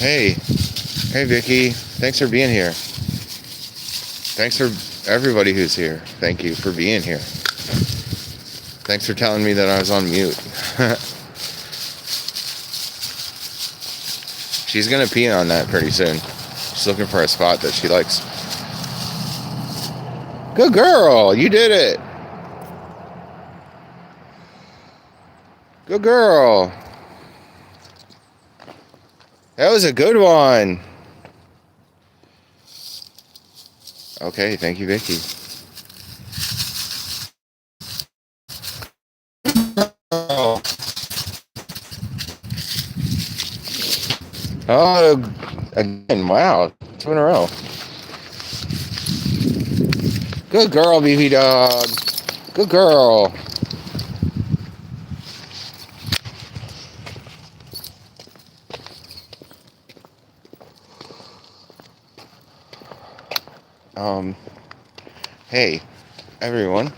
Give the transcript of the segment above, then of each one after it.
Hey, hey Vicky, thanks for being here. Thanks for everybody who's here. Thank you for being here. Thanks for telling me that I was on mute. She's gonna pee on that pretty soon. She's looking for a spot that she likes. Good girl, you did it. Good girl. That was a good one. Okay, thank you, Vicky. Oh, again, wow, 2 in a row. Good girl, beefy dog. Good girl. Hey, everyone.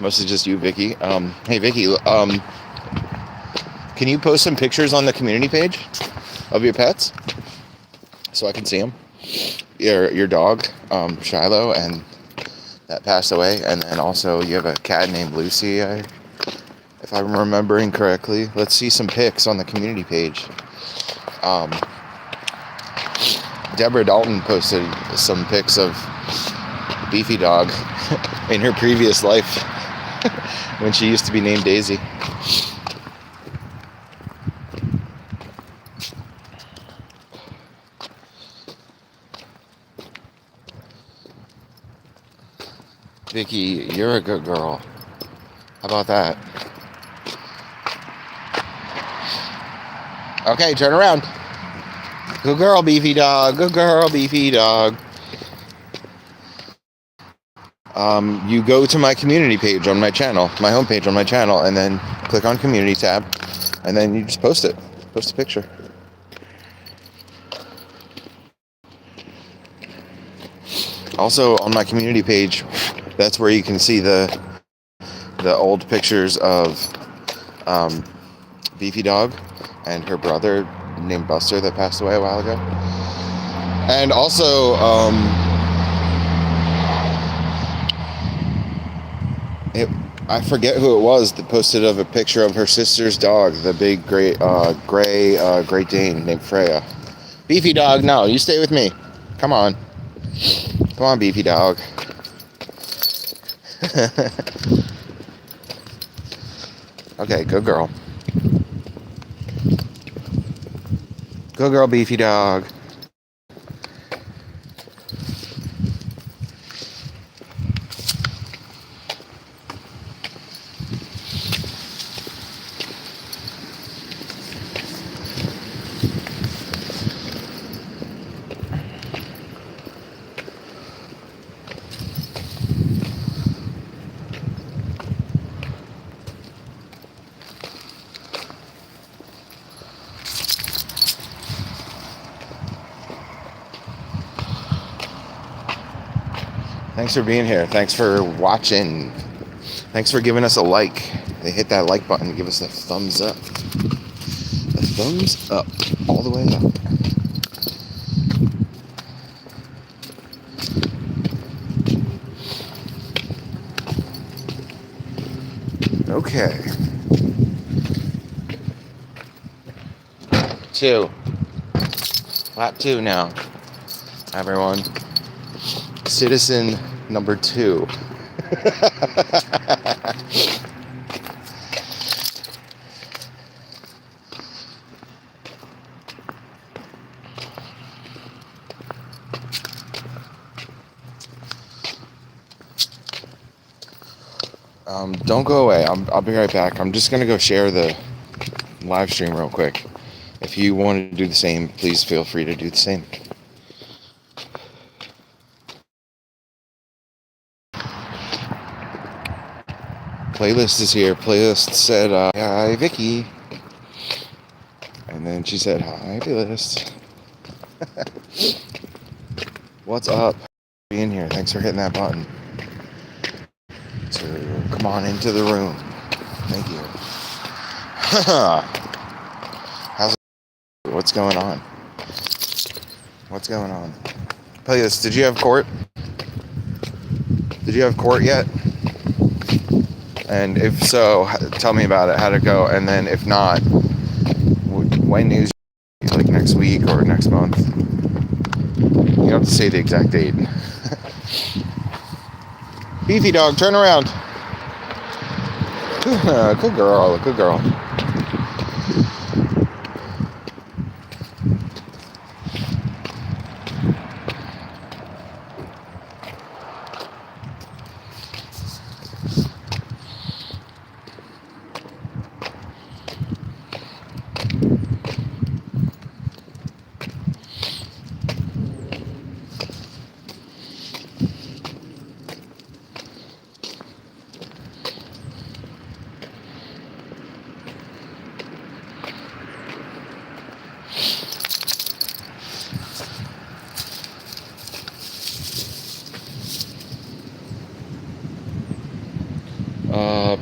Mostly just you, Vicky. Hey, Vicky, can you post some pictures on the community page of your pets so I can see them? Your dog, Shiloh, and that passed away, and then also you have a cat named Lucy, if I'm remembering correctly. Let's see some pics on the community page. Deborah Dalton posted some pics of Beefy Dog in her previous life when she used to be named Daisy. Vicky, you're a good girl. How about that? Okay, turn around. Good girl, Beefy Dog. Good girl, Beefy Dog. You go to my community page on my channel, my homepage on my channel, and then click on community tab, and then you just post it. Post a picture. Also, on my community page, that's where you can see the old pictures of Beefy Dog and her brother named Buster that passed away a while ago. And also, I forget who it was that posted of a picture of her sister's dog, the big gray Great Dane named Freya. Beefy Dog, no, you stay with me. Come on. Come on, Beefy Dog. Okay, good girl. Good girl, Beefy Dog. Thanks for being here. Thanks for watching. Thanks for giving us a like. Hit that like button. Give us a thumbs up. A thumbs up. All the way up. Okay. 2. Lap 2 now. Everyone. Citizen number 2. Don't go away. I'll be right back. I'm just gonna go share the live stream real quick. If you want to do the same, please feel free to do the same. Playlist is here. Playlist said, hi, Vicky. And then she said, hi, Playlist. What's up? Being here. Thanks for hitting that button. So come on into the room. Thank you. How's it? What's going on? What's going on? Play this. Did you have court? Did you have court yet? And if so, tell me about it. How'd it go? And then if not, when is like next week or next month? You don't have to say the exact date. Beefy dog, turn around. Good girl, good girl.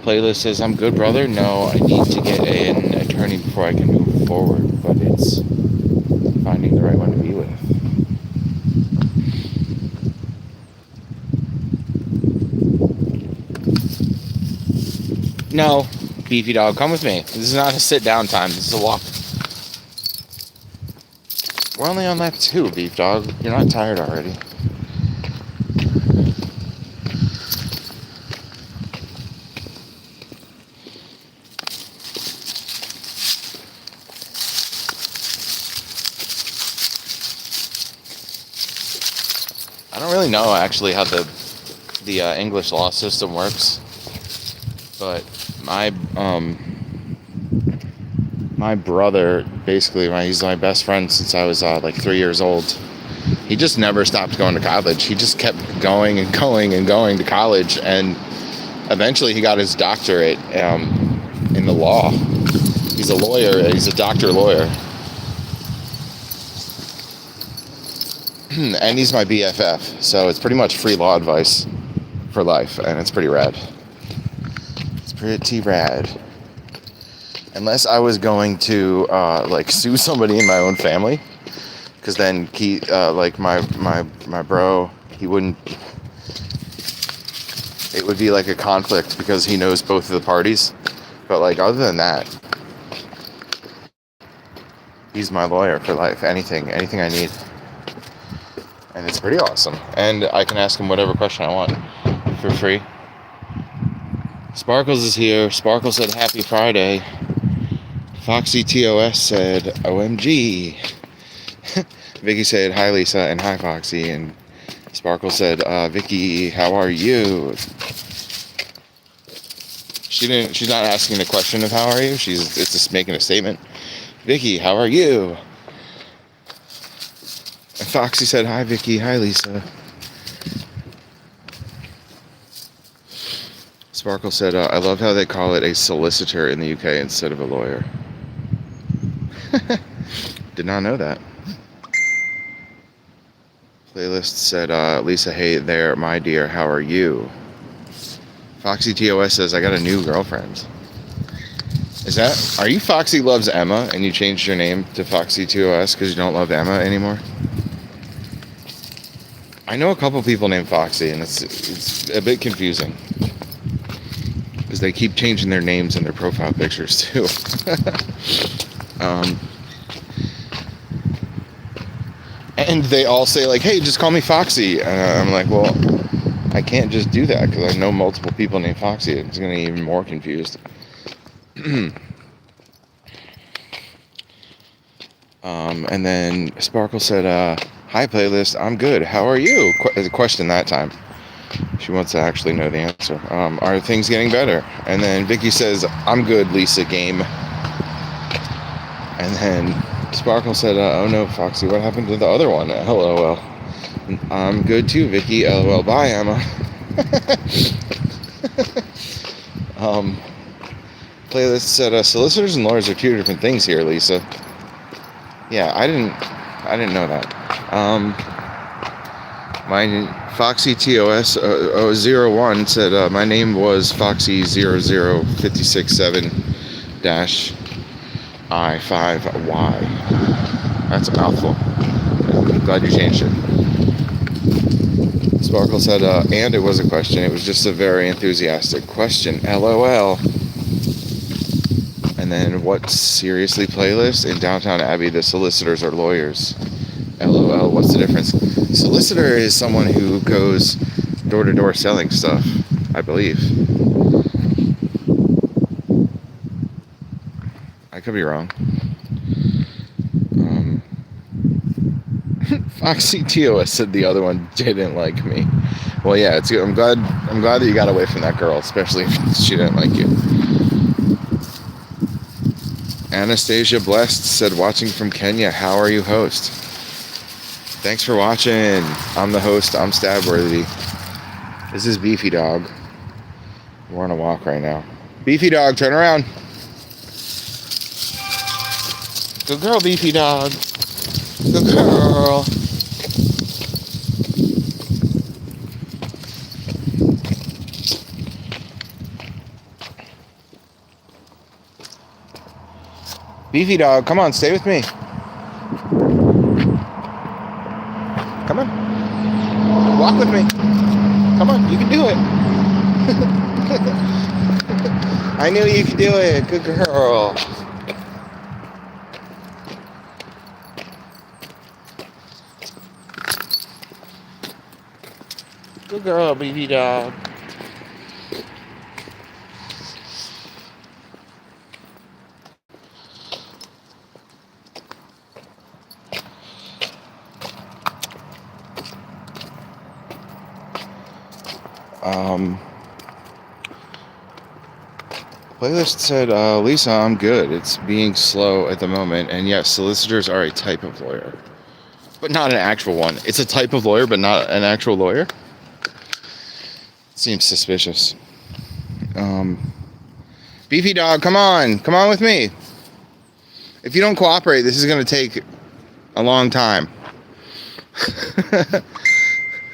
Playlist says, I'm good, brother. No, I need to get an attorney before I can move forward, but it's finding the right one to be with. No, Beefy dog, come with me. This is not a sit down time. This is a walk. We're only on lap 2, Beef dog. You're not tired already. I don't really know actually how the English law system works, but my brother, basically, he's my best friend since I was like 3 years old. He just never stopped going to college. He just kept going and going and going to college, and eventually he got his doctorate in the law. He's a lawyer. He's a doctor lawyer. And he's my BFF, so it's pretty much free law advice for life, and it's pretty rad. It's pretty rad. Unless I was going to like sue somebody in my own family, because then he like my bro, he wouldn't. It would be like a conflict because he knows both of the parties. But like other than that, he's my lawyer for life. Anything I need. And it's pretty awesome. And I can ask him whatever question I want for free. Sparkles is here. Sparkle said happy Friday. Foxy TOS said OMG. Vicky said hi Lisa and hi Foxy. And Sparkle said Vicky, how are you? She's not asking the question of how are you. It's just making a statement. Vicky, how are you? And Foxy said, hi, Vicky. Hi, Lisa. Sparkle said, I love how they call it a solicitor in the UK instead of a lawyer. Did not know that. Playlist said, Lisa, hey there, my dear. How are you? Foxy TOS says, I got a new girlfriend. Are you Foxy Loves Emma and you changed your name to Foxy TOS because you don't love Emma anymore? I know a couple people named Foxy, and it's a bit confusing because they keep changing their names and their profile pictures too. And they all say like, "Hey, just call me Foxy." I'm like, "Well, I can't just do that because I know multiple people named Foxy. It's gonna get even more confused." And then Sparkle said, hi playlist, I'm good, how are you? Question that time. She wants to actually know the answer. Are things getting better? And then Vicky says, I'm good, Lisa game. And then Sparkle said, oh no, Foxy, what happened to the other one? LOL. I'm good too, Vicky. LOL. Bye, Emma. Playlist said, solicitors and lawyers are two different things here, Lisa. Yeah, I didn't know that. My Foxy TOS 01 said my name was Foxy 00567 I5Y. That's a mouthful. I'm glad you changed it. Sparkle said, and it was a question. It was just a very enthusiastic question. LOL. And then, what seriously playlist? In Downtown Abbey, the solicitors are lawyers. LOL. What's the difference? Solicitor is someone who goes door to door selling stuff, I believe. I could be wrong. Foxy TOS said the other one didn't like me. Well, yeah, it's good. I'm glad that you got away from that girl, especially if she didn't like you. Anastasia Blessed said, watching from Kenya. How are you, host? Thanks for watching. I'm the host. I'm Stabworthy. This is Beefy Dog. We're on a walk right now. Beefy Dog, turn around. Good girl, Beefy Dog. Good girl. Beefy Dog, come on, stay with me. Come on. Walk with me. Come on, you can do it. I knew you could do it. Good girl. Good girl, Beefy Dog. Playlist said, Lisa, I'm good. It's being slow at the moment, and yes, solicitors are a type of lawyer, but not an actual one. It's a type of lawyer, but not an actual lawyer. Seems suspicious. Beefy Dog, come on with me. If you don't cooperate, this is going to take a long time.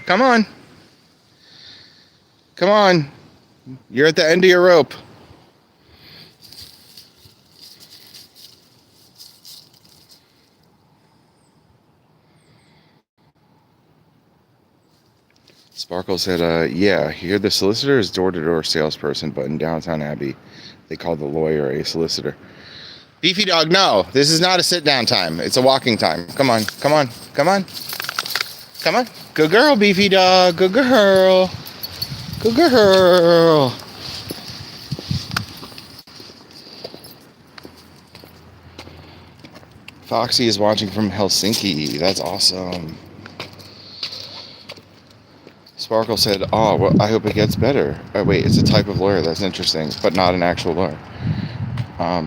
Come on. You're at the end of your rope. Sparkle said, yeah, here the solicitor is door-to-door salesperson, but in Downtown Abbey, they call the lawyer a solicitor. Beefy Dog, no, this is not a sit-down time. It's a walking time. Come on. Good girl, Beefy Dog. Good girl. Foxy is watching from Helsinki. That's awesome. Sparkle said, oh, well, I hope it gets better. Oh, wait, it's a type of lawyer. That's interesting, but not an actual lawyer.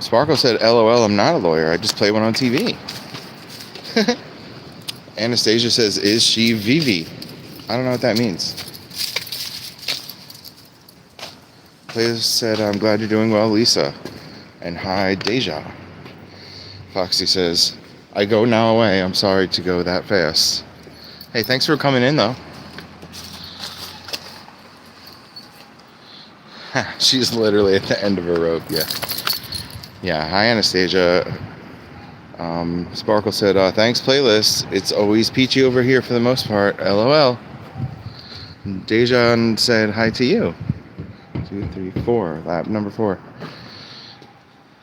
Sparkle said, LOL, I'm not a lawyer. I just play one on TV. Anastasia says, is she Vivi? I don't know what that means. Player said, I'm glad you're doing well, Lisa. And hi, Deja. Foxy says, I go now away. I'm sorry to go that fast. Hey, thanks for coming in, though. She's literally at the end of her rope, yeah. Hi, Anastasia. Sparkle said, thanks, playlist. It's always peachy over here for the most part. LOL. Dejan said, hi to you. 2, 3, 4. Lap number 4.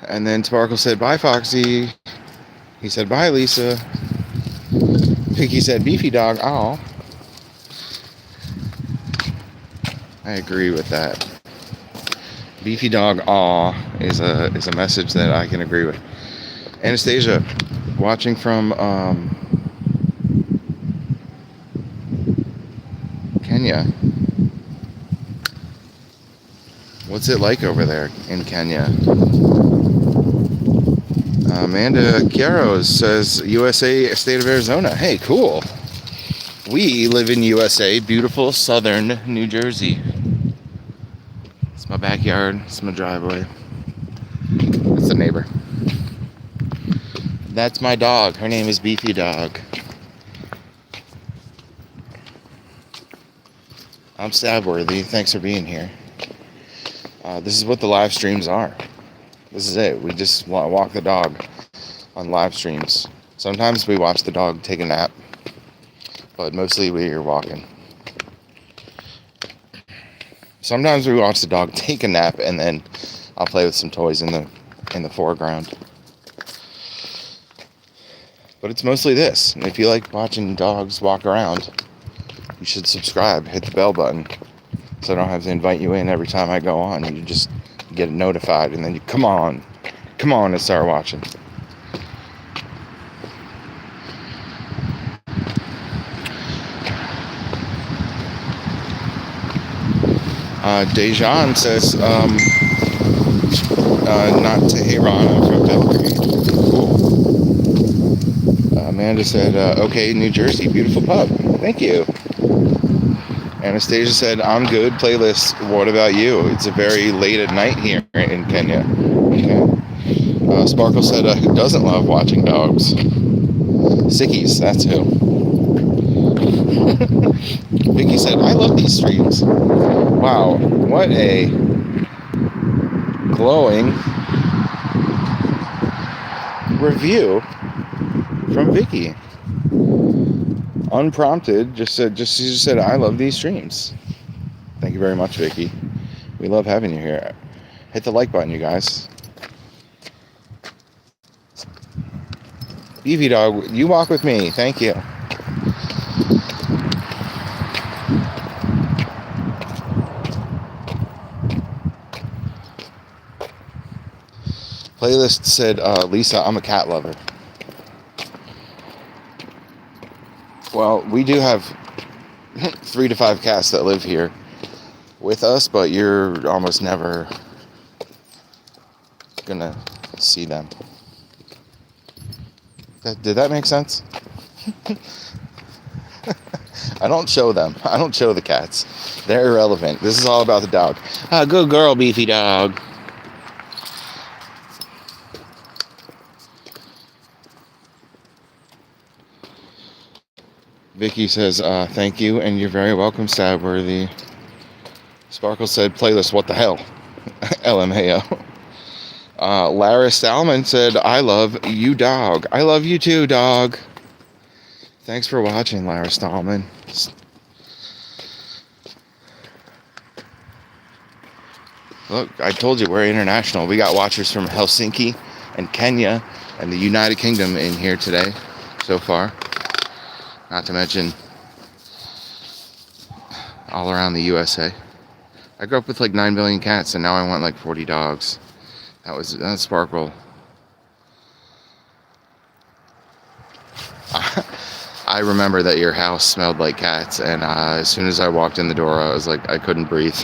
And then Sparkle said, bye, Foxy. He said, bye, Lisa. Pinky said, Beefy Dog. Aw. I agree with that. Beefy Dog, aw, is a message that I can agree with. Anastasia, watching from Kenya. What's it like over there in Kenya? Amanda Chiaro says, USA, state of Arizona. Hey, cool. We live in USA, beautiful southern New Jersey. It's my backyard. It's my driveway. That's the neighbor. That's my dog. Her name is Beefy Dog. I'm Stabworthy. Thanks for being here. This is what the live streams are. This is it. We just walk the dog on live streams. Sometimes we watch the dog take a nap, but mostly we are walking. Sometimes we watch the dog take a nap, and then I'll play with some toys in the foreground. But it's mostly this. And if you like watching dogs walk around, you should subscribe. Hit the bell button, so I don't have to invite you in every time I go on. You just get notified, and then you come on, and start watching. Dejan says, not Tehran, I'm from Belgrade. Cool. Amanda said, okay, New Jersey, beautiful pub. Thank you. Anastasia said, I'm good. Playlist, what about you? It's a very late at night here in Kenya. Okay. Sparkle said, who doesn't love watching dogs? Sickies, that's who. Vicky said, I love these streams. Wow, what a glowing review from Vicky. Unprompted, she just said, I love these streams. Thank you very much, Vicky. We love having you here. Hit the like button, you guys. Beefy Dog, you walk with me. Thank you. Playlist said, Lisa, I'm a cat lover. Well, we do have 3 to 5 cats that live here with us, but you're almost never gonna see them. Did that make sense? I don't show them. I don't show the cats. They're irrelevant. This is all about the dog. Good girl, Beefy Dog. Vicky says, thank you, and you're very welcome, Stabworthy. Sparkle said, playlist, what the hell? LMAO. Lara Salmon said, I love you, dog. I love you too, dog. Thanks for watching, Lara Stallman. Look, I told you, we're international. We got watchers from Helsinki and Kenya and the United Kingdom in here today so far. Not to mention all around the USA. I grew up with like 9 million cats, and now I want like 40 dogs. That's Sparkle. I remember that your house smelled like cats, and as soon as I walked in the door, I was like, I couldn't breathe.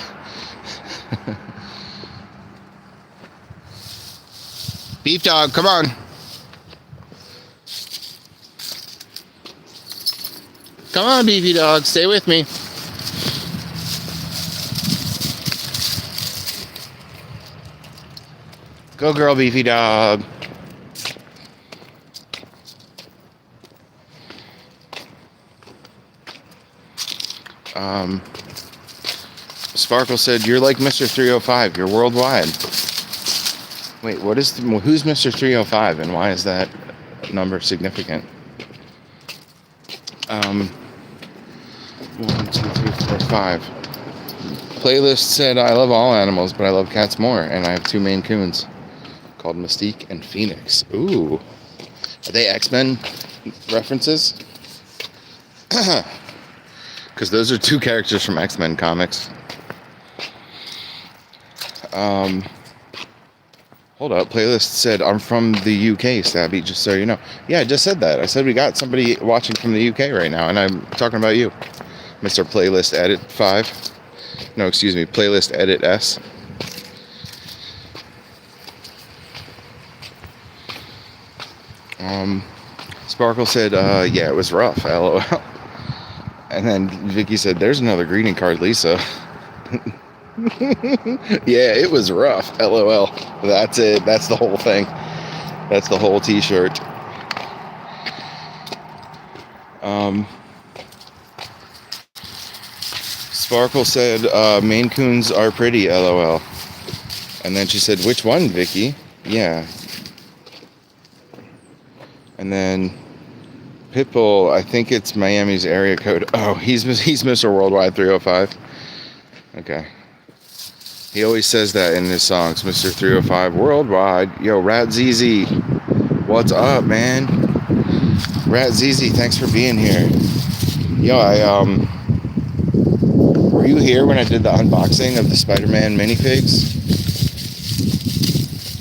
Beef Dog, come on. Come on, Beefy Dog, stay with me. Go girl, Beefy Dog. Sparkle said, you're like Mr. 305, you're worldwide. Wait, who's Mr. 305, and why is that number significant? 1, 2, 3, 4, 5. Playlist said, I love all animals, but I love cats more, and I have 2 Maine Coons called Mystique and Phoenix. Ooh. Are they X-Men references? Because those are 2 characters from X-Men comics. Hold up. Playlist said, I'm from the UK, Stabby, just so you know. Yeah, I just said that. I said we got somebody watching from the UK right now, and I'm talking about you. Mr. Playlist Edit 5. No, excuse me, Playlist Edit S. Sparkle said, yeah, it was rough, LOL. And then Vicky said, there's another greeting card, Lisa. Yeah, it was rough, LOL. That's it. That's the whole thing. That's the whole t-shirt. Sparkle said, Maine Coons are pretty, LOL. And then she said, which one, Vicky? Yeah. And then Pitbull, I think it's Miami's area code. Oh, he's Mr. Worldwide 305. Okay. He always says that in his songs, Mr. 305 Worldwide. Yo, Rat ZZ, what's up, man? Rat ZZ, thanks for being here. Yo, were you here when I did the unboxing of the Spider-Man minifigs?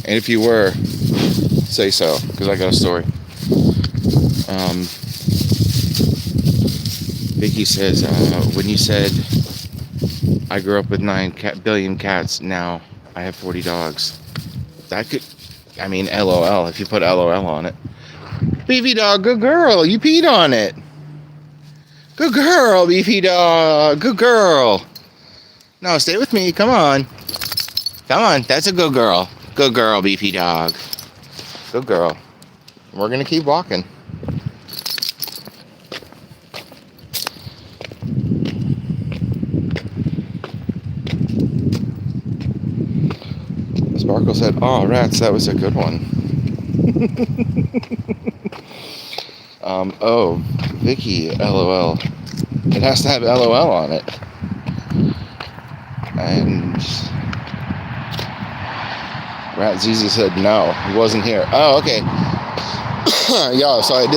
And if you were, say so, because I got a story. Vicky says, when you said I grew up with 9 billion cats, now I have 40 dogs. That could, I mean, LOL, if you put LOL on it. Beefy dog, good girl, you peed on it. Good girl, Beefy dog, good girl. No, stay with me, come on. Come on, that's a good girl. Good girl, Beefy dog. Good girl. We're gonna keep walking. Sparkle said, oh, rats, that was a good one. Oh, Vicky, LOL. It has to have LOL on it. And Rat ZZ said no, he wasn't here. Oh, okay. Yeah, so I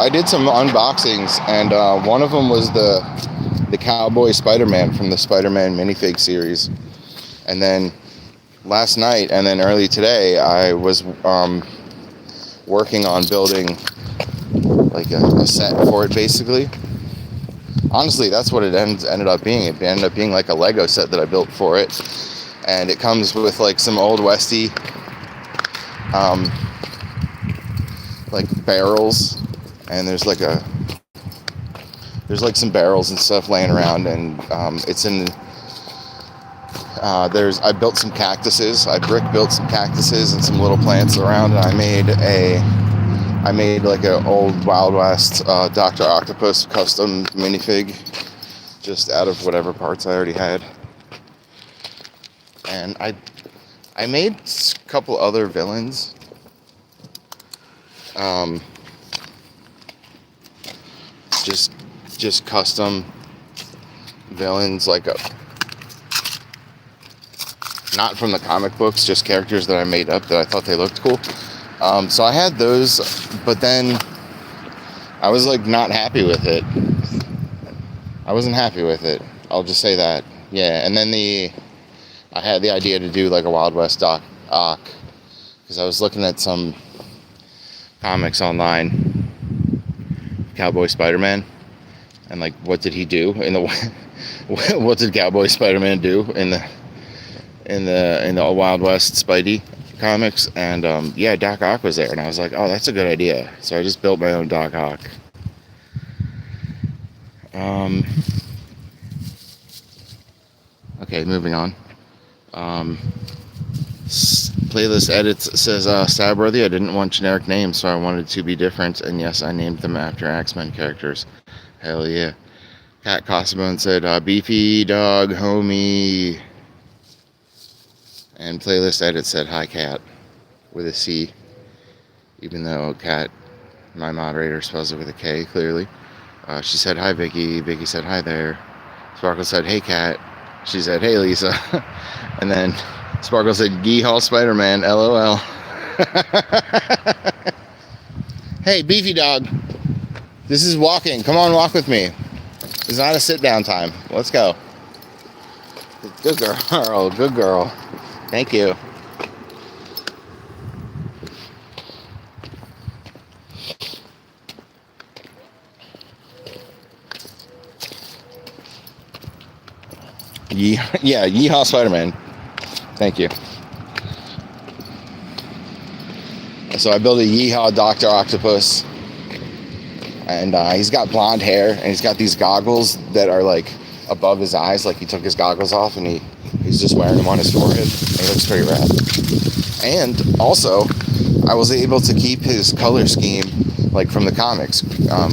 did some unboxings, and one of them was the Cowboy Spider-Man from the Spider-Man minifig series. And then last night and then early today, I was working on building like a set for it, basically. Honestly, that's what it ended up being. It ended up being like a Lego set that I built for it, and it comes with like some old Westy like barrels, and there's like some barrels and stuff laying around, and it's in I built some cactuses. I brick built some cactuses and some little plants around, and I made like an old Wild West Dr. Octopus custom minifig just out of whatever parts I already had. And I made a couple other villains. Just custom villains, like not from the comic books, just characters that I made up that I thought they looked cool. So I had those, but then I was like not happy with it. I wasn't happy with it. I'll just say that. Yeah, and then I had the idea to do like a Wild West Doc Ock, because I was looking at some comics online, Cowboy Spider-Man, and like what did he do in the what did Cowboy Spider-Man do in the Wild West Spidey comics, and yeah, Doc Ock was there, and I was like, oh, that's a good idea. So I just built my own Doc Ock. Okay, moving on. Playlist edits says stabworthy. I didn't want generic names, so I wanted to be different, and yes, I named them after X-Men characters. Hell yeah. Cat Cosmone said beefy dog homie. And playlist edit said hi cat with a C, even though cat, my moderator, spells it with a K clearly. She said hi Vicky. Vicky said hi there. Sparkle said hey cat. She said hey Lisa. And then Sparkle said Yeehaw Spider-Man, LOL. Hey beefy dog, this is walking. Come on, walk with me. It's not a sit down time. Let's go. Good girl. Good girl. Thank you. Yeah, Yeehaw Spider-Man. Thank you. So I built a Yeehaw Dr. Octopus, and he's got blonde hair, and he's got these goggles that are like above his eyes, like he took his goggles off and he's just wearing them on his forehead. And he looks pretty rad. And also, I was able to keep his color scheme like from the comics.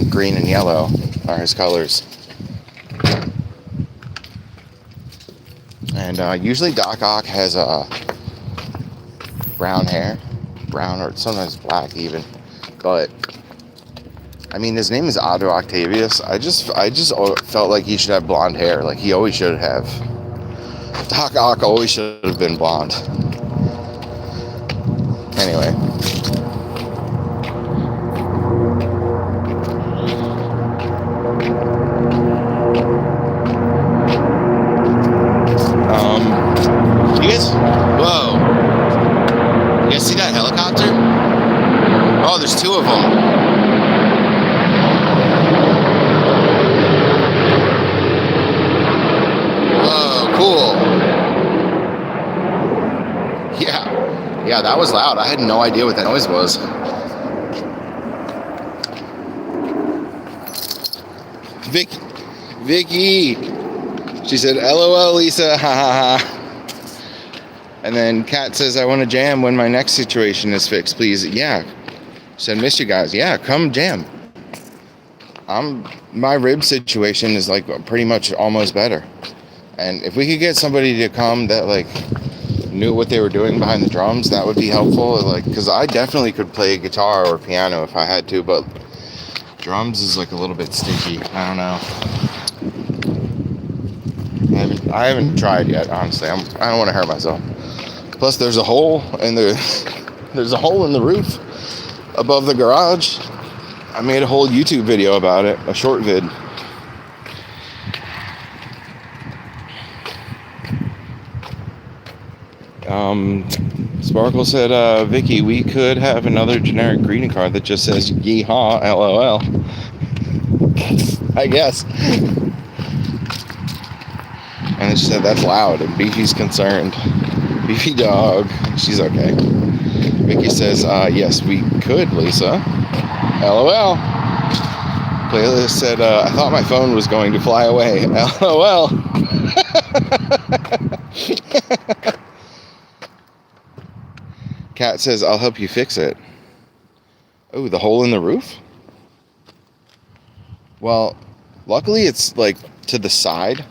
Green and yellow are his colors. And usually Doc Ock has brown hair, brown or sometimes black even. But I mean, his name is Otto Octavius. I just felt like he should have blonde hair. Like he always should have. Doc Ock always should have been blonde. Anyway. You guys, whoa. You guys see that helicopter? Oh, there's two of them. Whoa, cool. Yeah, that was loud. I had no idea what that noise was. Vicky. She said, LOL, Lisa, ha ha ha. And then Kat says, I want to jam when my next situation is fixed, please. Yeah. Said, miss you guys. Yeah, come jam. My rib situation is like pretty much almost better. And if we could get somebody to come that like knew what they were doing behind the drums, that would be helpful. Like, because I definitely could play guitar or piano if I had to, but drums is like a little bit sticky. I don't know. I haven't tried yet, honestly. I don't want to hurt myself. Plus, there's a hole in the roof above the garage. I made a whole YouTube video about it, a short vid. Sparkle said, Vicky, we could have another generic greeting card that just says yeehaw, LOL. I guess. And then she said, that's loud, and Beefy's concerned. Beefy dog. She's okay. Vicky says, yes, we could, Lisa. LOL. Playlist said, I thought my phone was going to fly away. LOL. Kat says, I'll help you fix it. Oh, the hole in the roof? Well, luckily it's like to the side.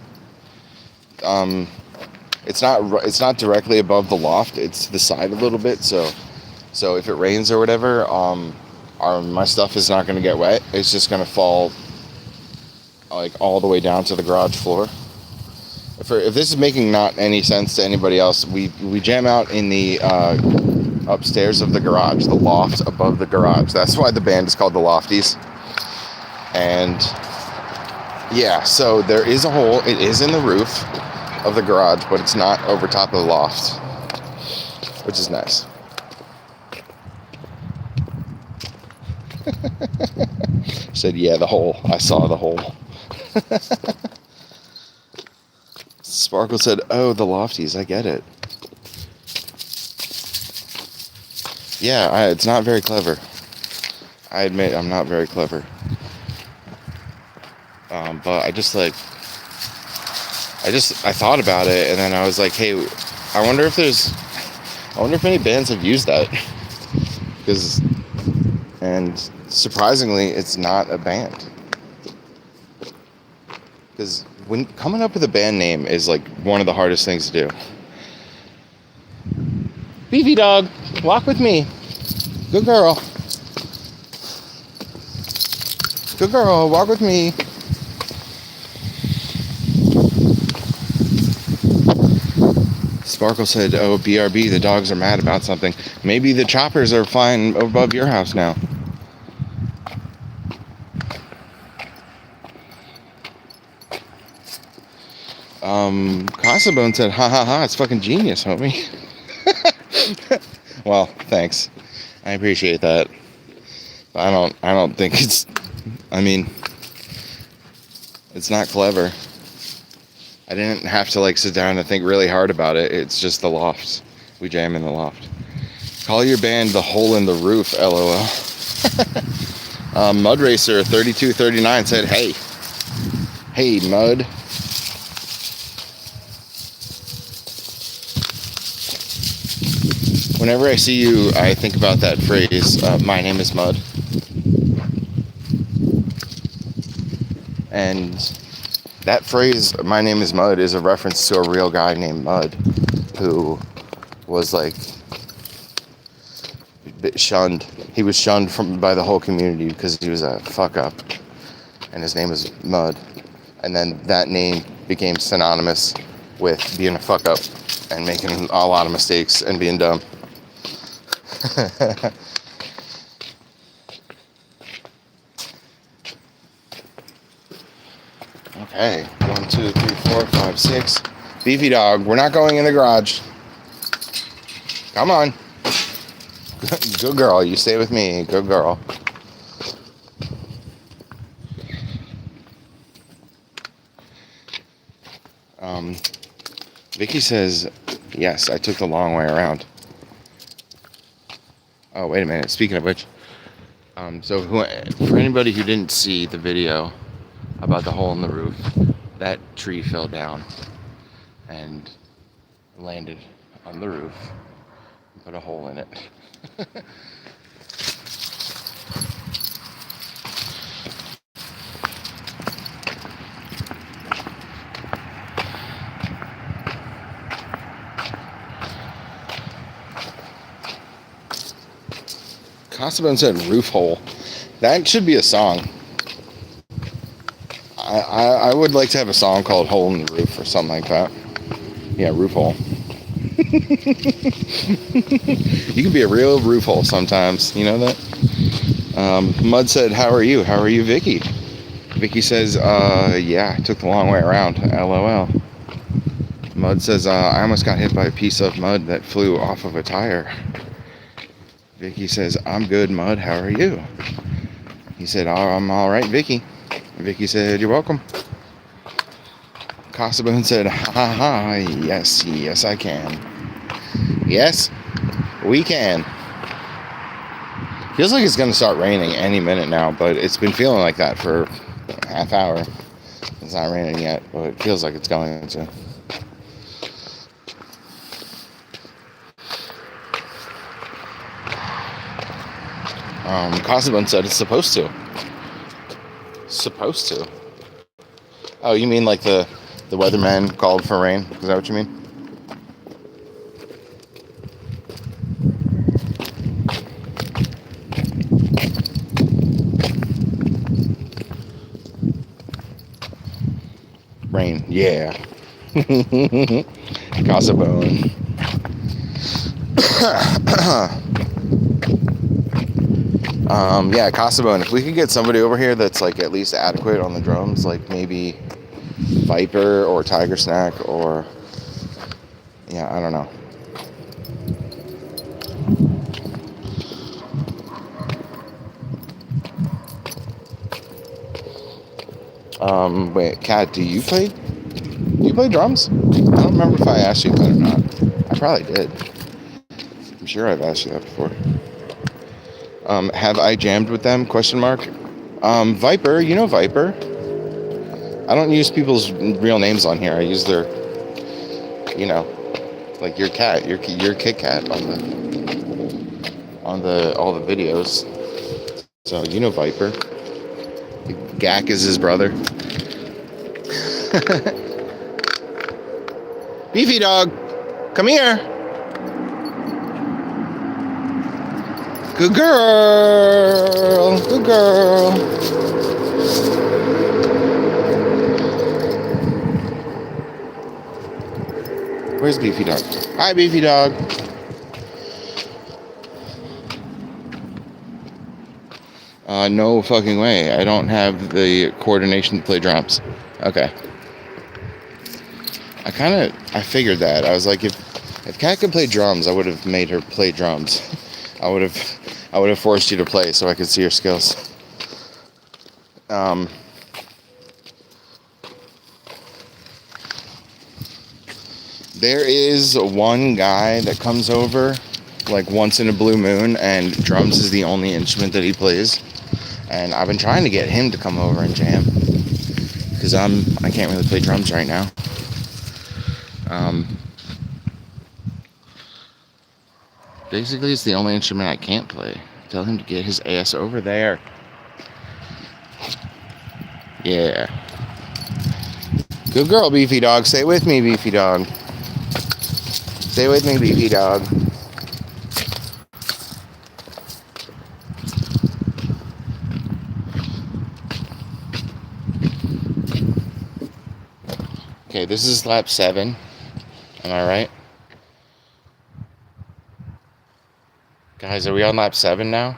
It's not directly above the loft. It's to the side a little bit. So if it rains or whatever, my stuff is not going to get wet. It's just going to fall like all the way down to the garage floor. If this is making not any sense to anybody else, we jam out in the upstairs of the garage, the loft above the garage. That's why the band is called the Lofties. And yeah, so there is a hole. It is in the roof of the garage, but it's not over top of the loft, which is nice. Said, yeah, the hole. I saw the hole. Sparkle said, oh, the Lofties. I get it. Yeah, it's not very clever. I admit I'm not very clever. But I thought about it, and then I was like, hey, I wonder if any bands have used that. And surprisingly, it's not a band. Because when coming up with a band name is like one of the hardest things to do. Beefy dog, walk with me. Good girl. Good girl, walk with me. Sparkle said, oh, BRB, the dogs are mad about something. Maybe the choppers are flying above your house now. Casabone said, ha ha ha, it's fucking genius, homie. Well, thanks. I appreciate that. I don't think it's not clever. I didn't have to like sit down and think really hard about it. It's just the loft. We jam in the loft. Call your band the Hole in the Roof, LOL. Mud Racer 3239 said, hey. Hey, Mud. Whenever I see you, I think about that phrase, my name is Mud. And that phrase, my name is Mud, is a reference to a real guy named Mud, who was like shunned. He was shunned by the whole community because he was a fuck up, and his name was Mud. And then that name became synonymous with being a fuck up and making a lot of mistakes and being dumb. Okay, 1, 2, 3, 4, 5, 6. Beefy dog, we're not going in the garage. Come on. Good girl, you stay with me. Good girl. Vicky says, yes, I took the long way around. Oh, wait a minute. Speaking of which, for anybody who didn't see the video about the hole in the roof, that tree fell down and landed on the roof and put a hole in it. Casabone said roof hole. That should be a song. I would like to have a song called Hole in the Roof or something like that. Yeah, roof hole. You can be a real roof hole sometimes. You know that? Mud said, how are you? How are you, Vicky? Vicky says, yeah, I took the long way around. LOL. Mud says, I almost got hit by a piece of mud that flew off of a tire. Vicky says, I'm good, Mud. How are you? He said, oh, I'm all right, Vicky. Vicky said, you're welcome. Casabone said, ha ha ha, yes, I can. Yes, we can. Feels like it's going to start raining any minute now, but it's been feeling like that for a half hour. It's not raining yet, but it feels like it's going to. Casabone said it's supposed to. Supposed to. Oh, you mean like the weatherman called for rain? Is that what you mean? Rain, yeah. Casabone. Yeah, Casabone. If we could get somebody over here that's like at least adequate on the drums, like maybe Viper or Tiger Snack or yeah, I don't know. Wait, Kat, do you play drums? I don't remember if I asked you that or not. I probably did. I'm sure I've asked you that before. Have I jammed with them? Question mark. Viper, you know Viper. I don't use people's real names on here. I use their, you know, like your cat, your Kit Kat on all the videos. So you know Viper. Gak is his brother. Beefy dog, come here. Good girl. Good girl. Where's Beefy dog? Hi, Beefy dog. No fucking way. I don't have the coordination to play drums. Okay. I figured that. I was like, if Kat could play drums, I would have made her play drums. I would have forced you to play so I could see your skills. There is one guy that comes over like once in a blue moon, and drums is the only instrument that he plays. And I've been trying to get him to come over and jam because I can't really play drums right now. Basically, it's the only instrument I can't play. Tell him to get his ass over there. Yeah. Good girl, Beefy dog. Stay with me, Beefy dog. Stay with me, Beefy dog. Okay, this is lap 7. Am I right? Guys, are we on lap 7 now?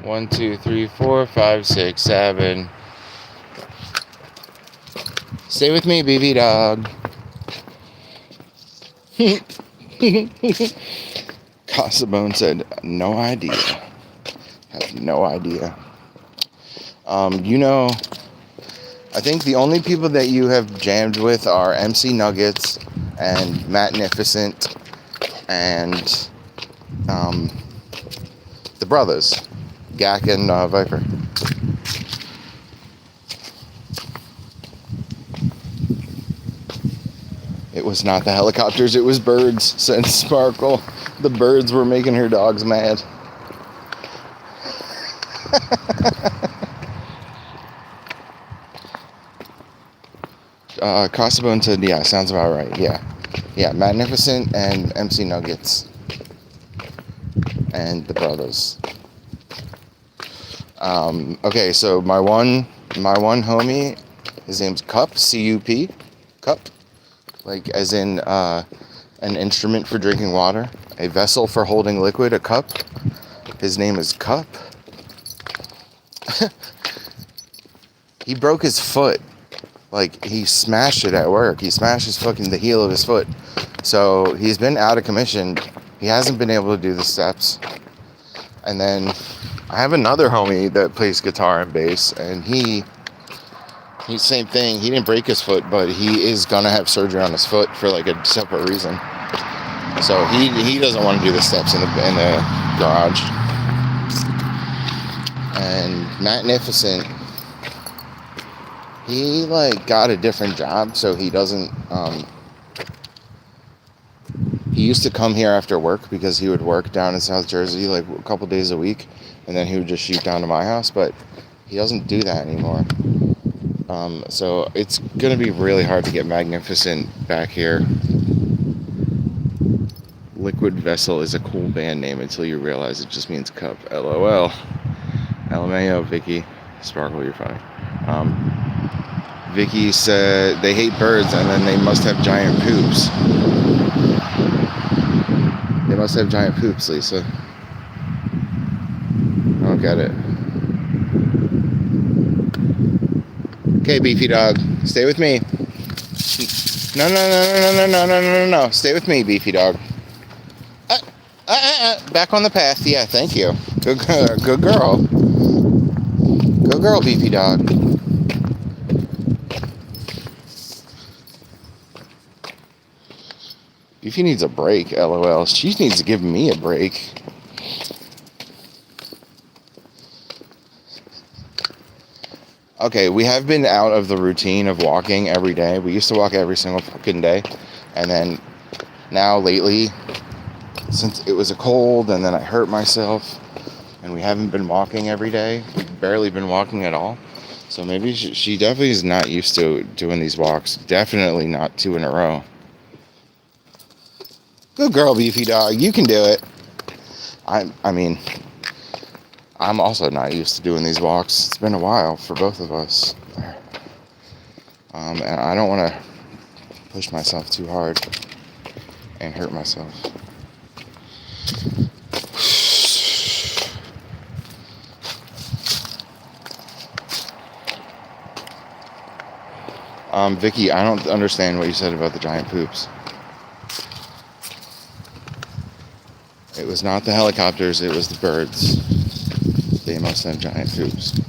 1, 2, 3, 4, 5, 6, 7. Stay with me, BB dog. Casabone said, no idea. Have no idea. I think the only people that you have jammed with are MC Nuggets and Magnificent and the brothers, Gak and Viper. It was not the helicopters, it was birds, said Sparkle. The birds were making her dogs mad. Casabone said, yeah, sounds about right. Yeah, Magnificent and MC Nuggets and the brothers. Okay, so my one homie, his name's Cup, C-U-P, Cup, like as in an instrument for drinking water, a vessel for holding liquid, a cup. His name is Cup. He broke his foot. Like, he smashed it at work. He smashed the heel of his foot. So he's been out of commission. He hasn't been able to do the steps. And then I have another homie that plays guitar and bass, and he's same thing. He didn't break his foot, but he is gonna have surgery on his foot for like a separate reason. So he doesn't want to do the steps in the garage. And Magnificent, he like got a different job, so he doesn't. He used to come here after work because he would work down in South Jersey like a couple days a week, and then he would just shoot down to my house. But he doesn't do that anymore. So it's gonna be really hard to get Magnificent back here. Liquid Vessel is a cool band name until you realize it just means cup. LOL. LMAO, Vicky. Sparkle, you're funny. Vicky said they hate birds and then they must have giant poops. They must have giant poops, Lisa. I don't get it. Okay, Beefy Dog, stay with me. No. Stay with me, Beefy Dog. Back on the path. Yeah, thank you. Good girl. Good girl, Beefy Dog. Beefy needs a break, LOL. She needs to give me a break. Okay, we have been out of the routine of walking every day. We used to walk every single fucking day. And then now lately, since it was a cold and then I hurt myself and we haven't been walking every day, we've barely been walking at all. So maybe she definitely is not used to doing these walks. Definitely not 2 in a row. Good girl, Beefy Dog. You can do it. I mean, I'm also not used to doing these walks. It's been a while for both of us. And I don't want to push myself too hard and hurt myself. Vicky, I don't understand what you said about the giant poops. It was not the helicopters, it was the birds. They must have giant poops.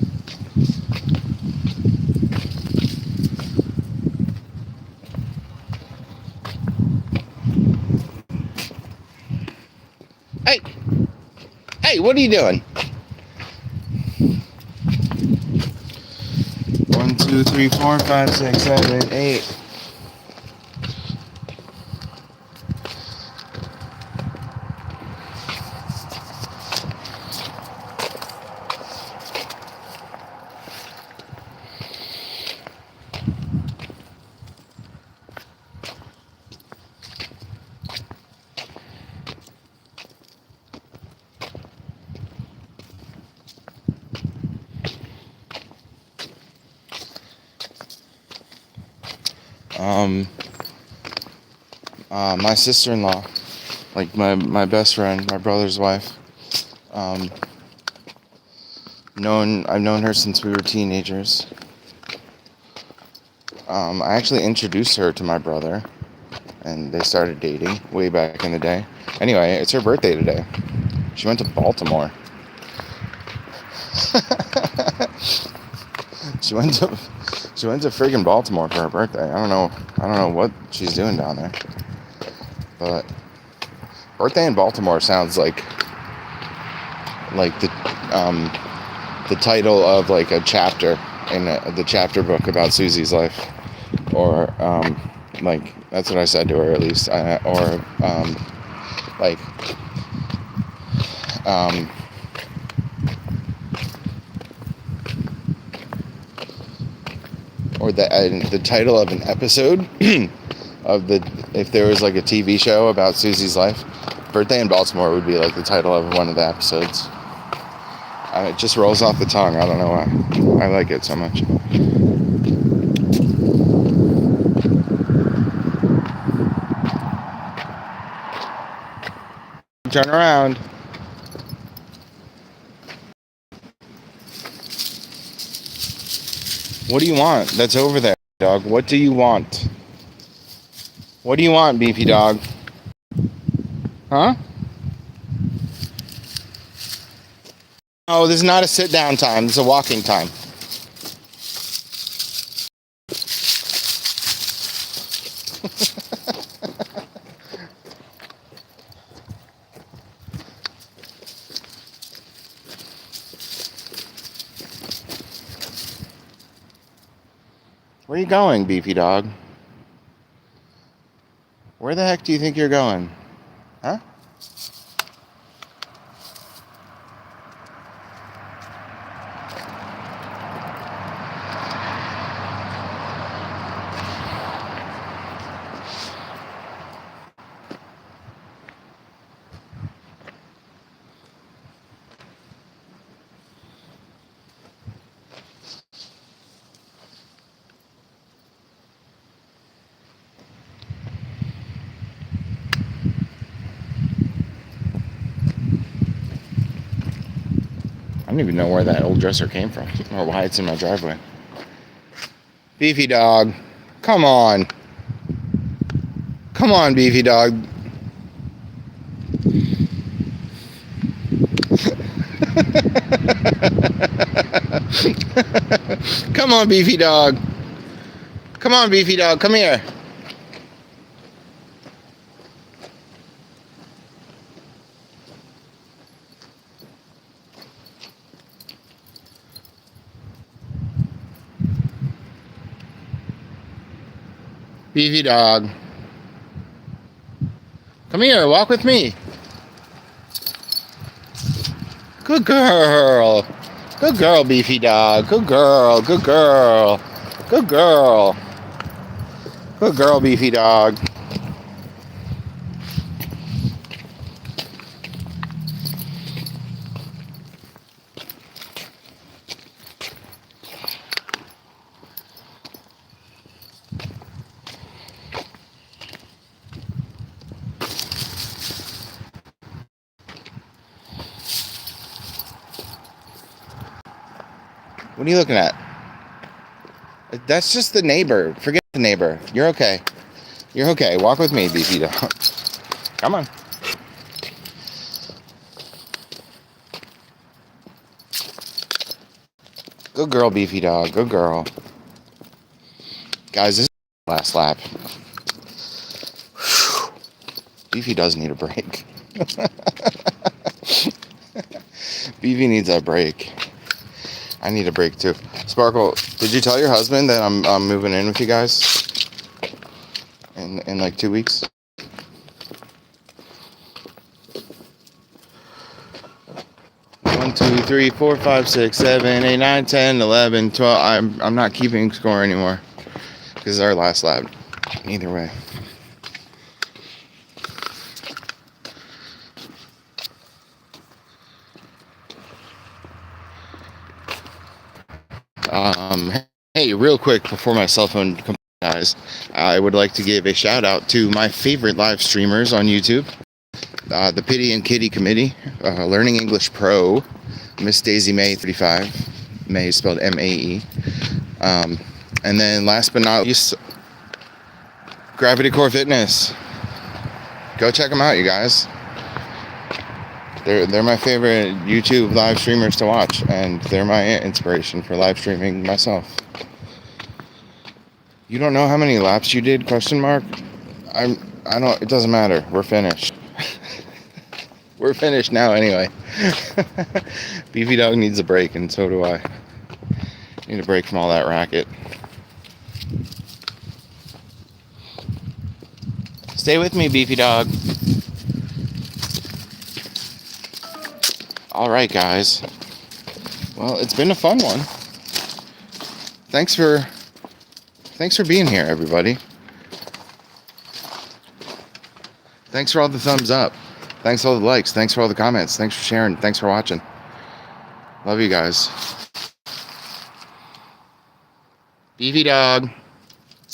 Hey, what are you doing? 1, 2, 3, 4, 5, 6, 7, 8. My sister-in-law, like my best friend, my brother's wife. I've known her since we were teenagers. I actually introduced her to my brother, and they started dating way back in the day. Anyway, it's her birthday today. She went to Baltimore. She went to friggin' Baltimore for her birthday. I don't know what she's doing down there. But birthday in Baltimore sounds like the title of like a chapter in the chapter book about Susie's life, or like that's what I said to her at least, or the title of an episode of if there was like a TV show about Susie's life, Birthday in Baltimore would be like the title of one of the episodes. It just rolls off the tongue. I don't know why. I like it so much. Turn around. What do you want? That's over there, dog. What do you want? What do you want, beefy dog? Huh? Oh, this is not a sit-down time. This is a walking time. Where are you going, beefy dog? Where the heck do you think you're going? Huh? I don't even know where that old dresser came from or why it's in my driveway. Beefy dog, come on. Come on, beefy dog. Come on, beefy dog. Come on, beefy dog, come here. Beefy dog. Come here, walk with me. Good girl. Good girl, beefy dog. Good girl, good girl. Good girl. Good girl, beefy dog. What are you looking at? That's just the neighbor. Forget the neighbor. You're okay. You're okay. Walk with me, beefy dog. Come on. Good girl, beefy dog. Good girl. Guys, this is the last lap. Beefy does need a break. Beefy needs a break. I need a break too. Sparkle, did you tell your husband that I'm moving in with you guys in like 2 weeks? One, 2, 3, 4, 5, 6, 7, 8, 9, 10, 11, 12. I'm not keeping score anymore because it's our last lap. Either way. Hey, real quick before my cell phone guys, I would like to give a shout out to my favorite live streamers on YouTube. The Pity and Kitty Committee, Learning English Pro, Miss Daisy May 35, May is spelled M-A-E. And then last but not least, Gravity Core Fitness. Go check them out, you guys. They're my favorite YouTube live streamers to watch, and they're my inspiration for live streaming myself. You don't know how many laps you did? Question mark. I don't. It doesn't matter. We're finished. We're finished now anyway. Beefy Dog needs a break, and so do I. Need a break from all that racket. Stay with me, Beefy Dog. All right, guys. Well, it's been a fun one. Thanks for being here, everybody. Thanks for all the thumbs up. Thanks for all the likes. Thanks for all the comments. Thanks for sharing. Thanks for watching. Love you guys. Beefy Dog.